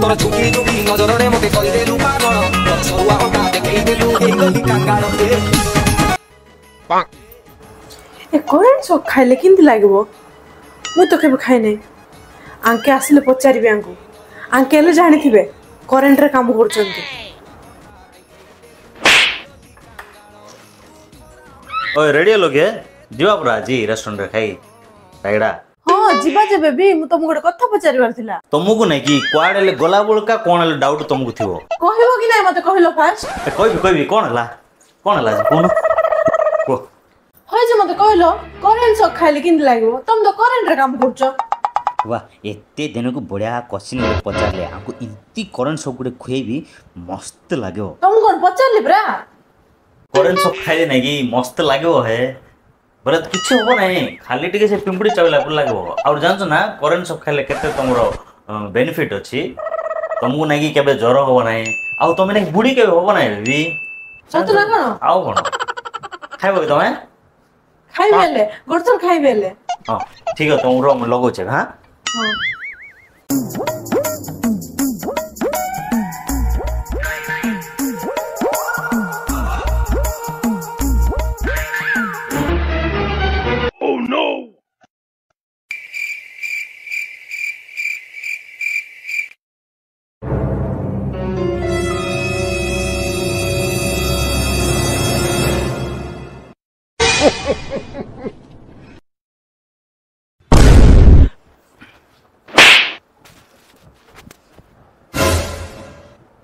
तोर झुकी झुकी नजर रे मते कहि देलु पागल तोर सरुआ होका देखै देलु ए गली कांगाल ए करेंट शॉक खाइले किंती लागबो मु तो केबे खाइ नै आंके आसिले पचारिबे आंके ले जानि थिबे करेंट रे काम करचंती ओए रेडी हो लोगे जीवा पुरा जी रेस्टोरेंट रे खाई राइडा हां जीवा जे बेबी मु तुम गोटे कथा पचारिबार थिला तुमको नै कि क्वाड ले गोला बोलका कोन ले डाउट तुमको थिवो कहबो कि नै मते कहलो फास्ट कोई भी कोन हला कोन को होय जे मते कहलो करेंट शॉक खाइले किंती लागबो तुम तो करेंट रे काम करचो वाह एते दिन को बढ़िया क्वेश्चन पचारले हमको इतनी करेंट शॉक गुडे खुएबी मस्त लागो तुम कोन पचारली ब्रा करेंट शॉक खाइले नै कि मस्त लागो है बरे किछ हो नै खाली टिके से पिंपड़ी चावला पर लागो और जानछ ना करेंट शॉक खाइले केते तमरो बेनिफिट अछि तुमको नै कि केबे ज्वर हो नै आ तुम नै बुडी केबे हो नै बेबी सत ना कोन आउ कोन खाइबो कि तमे खाइबेले गोरसर खाइबेले हां ठीक है तुमरो हम लगो छे हां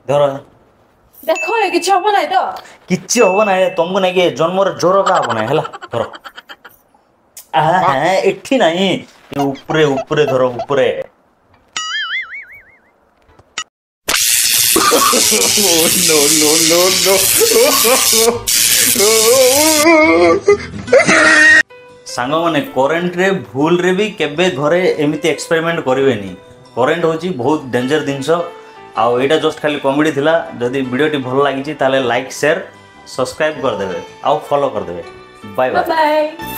धर देखो ए किछ हो नै तो किछ हो नै तुमको नै के जन्म रे जोर का हो नै हला धर आ एठी नै ऊपरे ऊपरे धर ऊपरे नो सांग माने करेंट रे भूल रे भी केबे घरे एमिति एक्सपेरिमेंट करिवेनी करेंट होची बहुत डेंजर जिंस आउ एटा जस्ट खाली कॉमेडी थिला जदी वीडियोटी भल लागिची ताले लाइक शेयर सब्सक्राइब कर देबे आउ फॉलो कर देबे बाय बाय।